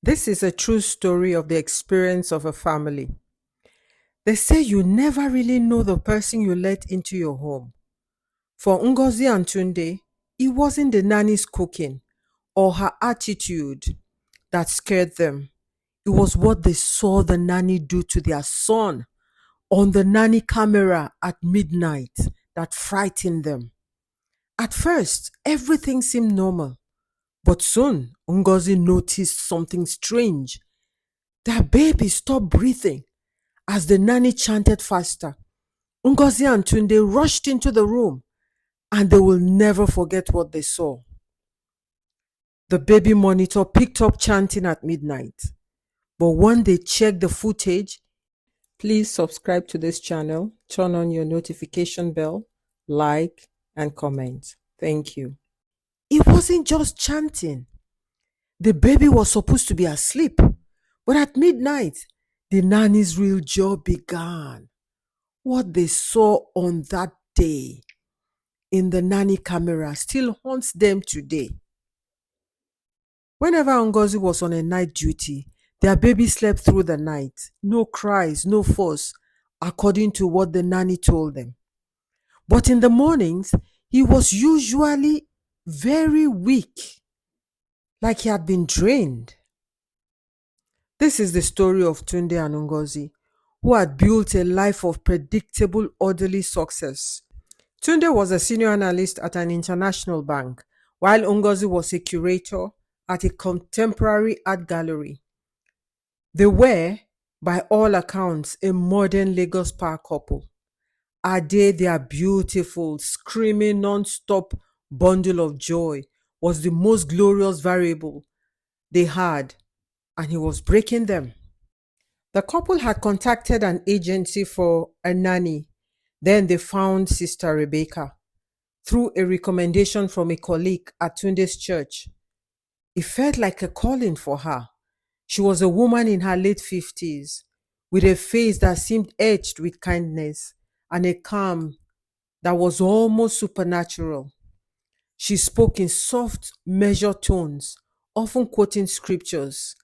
This is a true story of the experience of a family. They say you never really know the person you let into your home. For Ngozi and Tunde, it wasn't the nanny's cooking or her attitude that scared them. It was what they saw the nanny do to their son on the nanny camera at midnight that frightened them. At first, everything seemed normal, but soon Ngozi noticed something strange. Their baby stopped breathing as the nanny chanted faster. Ngozi and Tunde rushed into the room and they will never forget what they saw. The baby monitor picked up chanting at midnight. But when they checked the footage, please subscribe to this channel, turn on your notification bell, like, and comment. Thank you. It wasn't just chanting. The baby was supposed to be asleep. But at midnight, the nanny's real job began. What they saw on that day in the nanny camera still haunts them today. Whenever Ngozi was on a night duty, their baby slept through the night. No cries, no fuss, according to what the nanny told them. But in the mornings, he was usually very weak, like he had been drained. This is the story of Tunde and Ngozi, who had built a life of predictable, orderly success. Tunde was a senior analyst at an international bank, while Ngozi was a curator at a contemporary art gallery. They were, by all accounts, a modern Lagos power couple. Ade, their beautiful, screaming, non-stop bundle of joy, was the most glorious variable they had, and he was breaking them. The couple had contacted an agency for a nanny. Then they found Sister Rebecca through a recommendation from a colleague at Tunde's church. It felt like a calling for her. She was a woman in her late 50s with a face that seemed etched with kindness and a calm that was almost supernatural. She spoke in soft, measured tones, often quoting scriptures,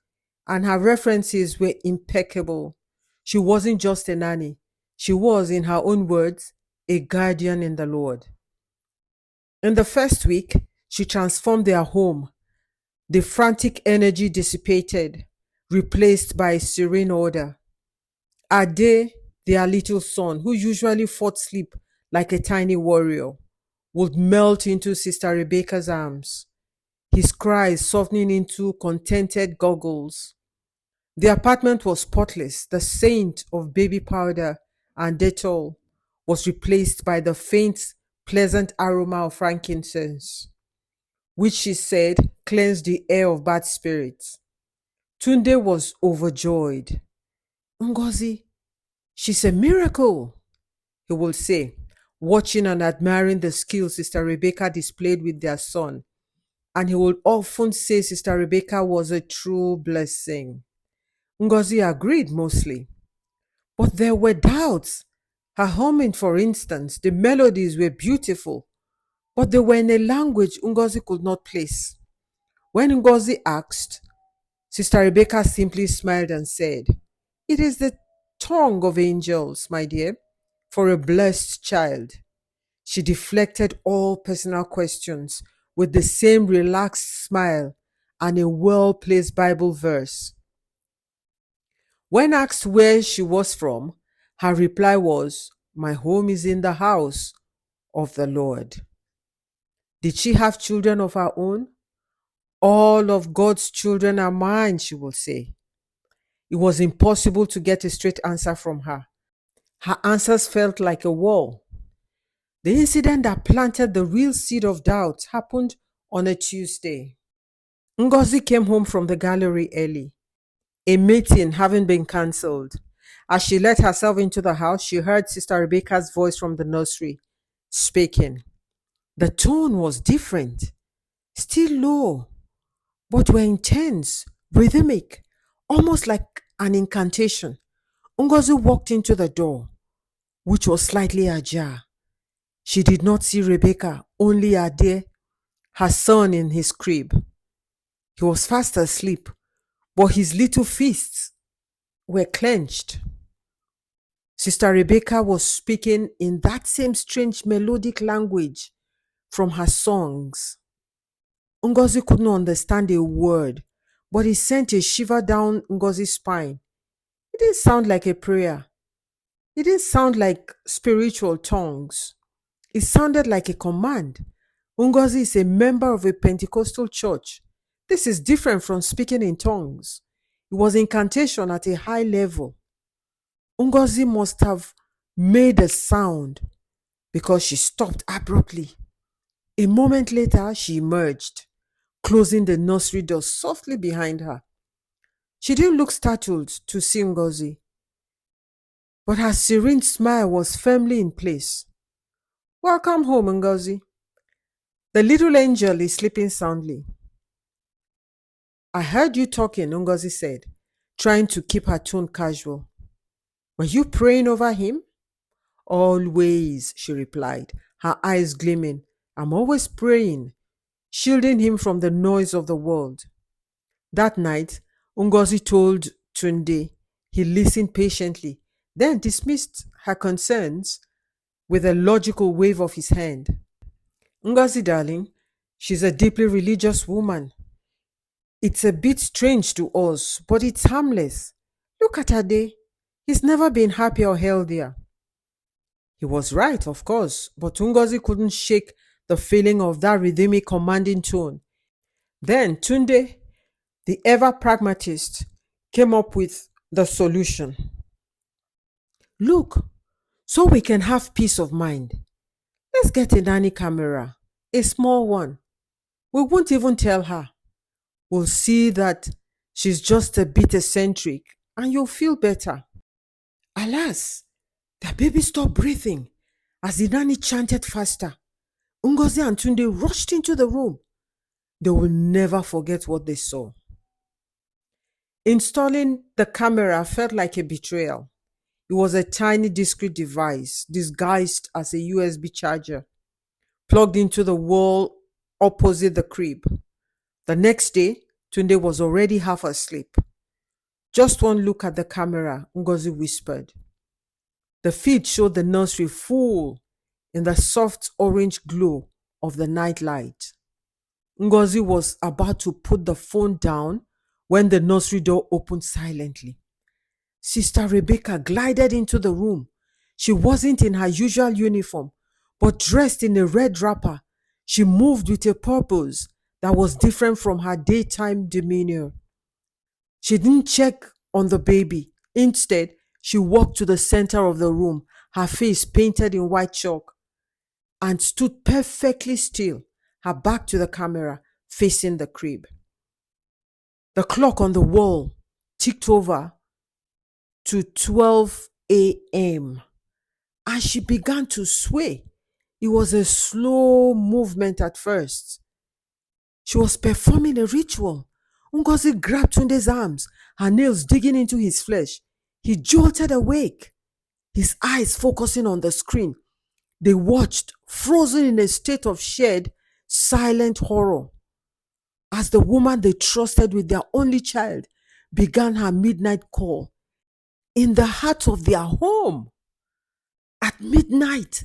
and her references were impeccable. She wasn't just a nanny, she was, in her own words, a guardian in the Lord. In the first week, she transformed their home. The frantic energy dissipated, replaced by serene order. Ade, their little son, who usually fought sleep like a tiny warrior, would melt into Sister Rebecca's arms, his cries softening into contented goggles. The apartment was spotless. The scent of baby powder and Dettol was replaced by the faint, pleasant aroma of frankincense, which she said cleansed the air of bad spirits. Tunde was overjoyed. Ngozi, she's a miracle, he would say, watching and admiring the skills Sister Rebecca displayed with their son. And he would often say Sister Rebecca was a true blessing. Ngozi agreed mostly. But there were doubts. Her humming, for instance, the melodies were beautiful, but they were in a language Ngozi could not place. When Ngozi asked, Sister Rebecca simply smiled and said, "It is the tongue of angels, my dear, for a blessed child." She deflected all personal questions with the same relaxed smile and a well placed Bible verse. When asked where she was from, her reply was, "My home is in the house of the Lord." Did she have children of her own? "All of God's children are mine," she will say. It was impossible to get a straight answer from her. Her answers felt like a wall. The incident that planted the real seed of doubt happened on a Tuesday. Ngozi came home from the gallery early, a meeting having been cancelled. As she let herself into the house, she heard Sister Rebecca's voice from the nursery speaking. The tone was different, still low, but were intense, rhythmic, almost like an incantation. Ngozi walked into the door, which was slightly ajar. She did not see Rebecca, only Ade, her son, in his crib. He was fast asleep, but his little fists were clenched. Sister Rebecca was speaking in that same strange melodic language from her songs. Ngozi couldn't understand a word, but it sent a shiver down Ngozi's spine. It didn't sound like a prayer. It didn't sound like spiritual tongues. It sounded like a command. Ngozi is a member of a Pentecostal church. This is different from speaking in tongues. It was incantation at a high level. Ngozi must have made a sound because she stopped abruptly. A moment later, she emerged, closing the nursery door softly behind her. She didn't look startled to see Ngozi, but her serene smile was firmly in place. Welcome home, Ngozi. The little angel is sleeping soundly. I heard you talking, Ngozi said, trying to keep her tone casual. Were you praying over him? Always, she replied, her eyes gleaming. I'm always praying, shielding him from the noise of the world. That night, Ngozi told Tunde. He listened patiently, then dismissed her concerns with a logical wave of his hand. Ngozi, darling, she's a deeply religious woman. It's a bit strange to us, but it's harmless. Look at her day. He's never been happier or healthier. He was right, of course, but Ngozi couldn't shake the feeling of that rhythmic commanding tone. Then Tunde, the ever pragmatist, came up with the solution. Look, so we can have peace of mind. Let's get a nanny camera, a small one. We won't even tell her. We'll see that she's just a bit eccentric and you'll feel better. Alas, the baby stopped breathing as the nanny chanted faster. Ngozi and Tunde rushed into the room. They will never forget what they saw. Installing the camera felt like a betrayal. It was a tiny discreet device disguised as a USB charger, plugged into the wall opposite the crib. The next day, Tunde was already half asleep. Just one look at the camera, Ngozi whispered. The feed showed the nursery full in the soft orange glow of the night light. Ngozi was about to put the phone down when the nursery door opened silently. Sister Rebecca glided into the room. She wasn't in her usual uniform, but dressed in a red wrapper. She moved with a purpose that was different from her daytime demeanor. She didn't check on the baby. Instead, she walked to the center of the room, her face painted in white chalk, and stood perfectly still, her back to the camera, facing the crib. The clock on the wall ticked over to 12 a.m. and she began to sway. It was a slow movement at first. She was performing a ritual. Ngozi grabbed Tunde's arms, her nails digging into his flesh. He jolted awake, his eyes focusing on the screen. They watched, frozen in a state of shared, silent horror, as the woman they trusted with their only child began her midnight call in the heart of their home. At midnight,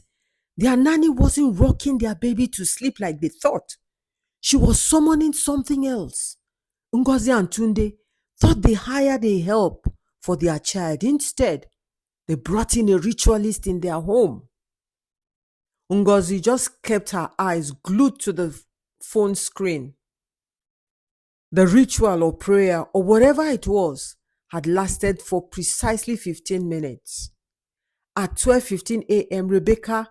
their nanny wasn't rocking their baby to sleep like they thought. She was summoning something else. Ngozi and Tunde thought they hired a help for their child. Instead, they brought in a ritualist in their home. Ngozi just kept her eyes glued to the phone screen. The ritual or prayer or whatever it was had lasted for precisely 15 minutes. At 12:15 a.m., Rebecca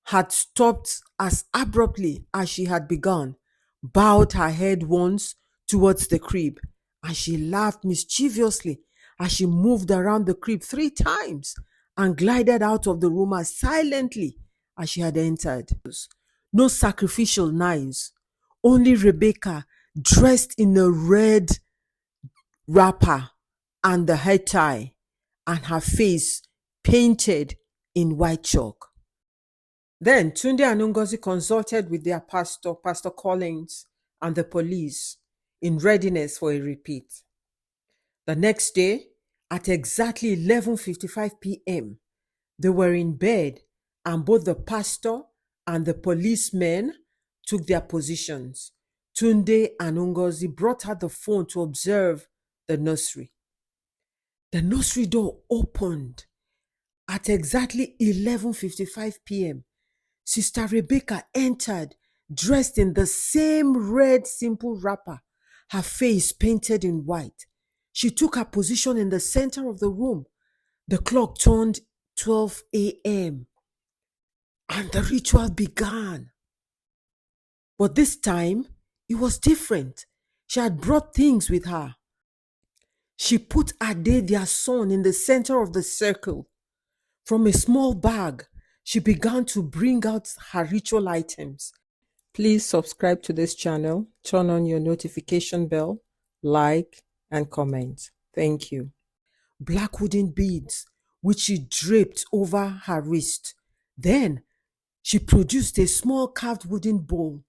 had stopped as abruptly as she had begun, bowed her head once towards the crib, and she laughed mischievously as she moved around the crib 3 times and glided out of the room as silently as she had entered. No sacrificial knives, only Rebecca dressed in a red wrapper and the head tie, and her face painted in white chalk. Then Tunde and Ngozi consulted with their pastor, Pastor Collins, and the police in readiness for a repeat. The next day, at exactly 11:55 p.m., they were in bed and both the pastor and the policemen took their positions. Tunde and Ngozi brought out the phone to observe the nursery. The nursery door opened at exactly 11:55 p.m. Sister Rebecca entered dressed in the same red simple wrapper, her face painted in white. She took her position in the center of the room. The clock turned 12 a.m. and the ritual began. But this time, it was different. She had brought things with her. She put Ade, their son, in the center of the circle. From a small bag, she began to bring out her ritual items. Please subscribe to this channel, turn on your notification bell, like, and comment. Thank you. Black wooden beads, which she draped over her wrist. Then she produced a small carved wooden bowl,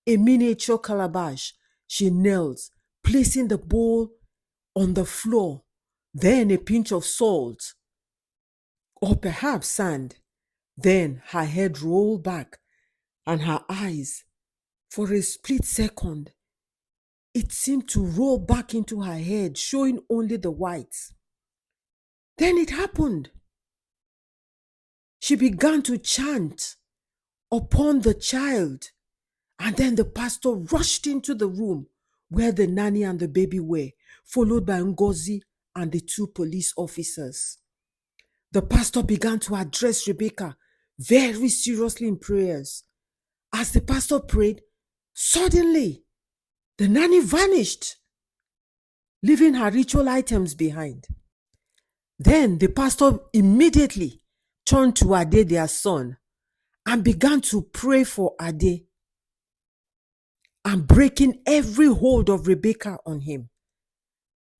a miniature calabash. She knelt, placing the bowl on the floor, then a pinch of salt, or perhaps sand. Then her head rolled back and her eyes, for a split second, it seemed to roll back into her head, showing only the whites. Then it happened. She began to chant upon the child, and then the pastor rushed into the room where the nanny and the baby were, followed by Ngozi and the two police officers. The pastor began to address Rebecca very seriously in prayers. As the pastor prayed, suddenly the nanny vanished, leaving her ritual items behind. Then the pastor immediately turned to Ade, their son, and began to pray for Ade and breaking every hold of Rebecca on him.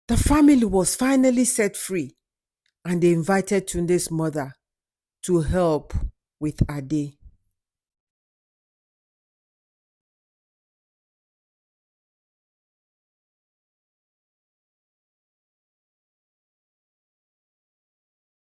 The family was finally set free, and they invited Tunde's mother to help with Ade.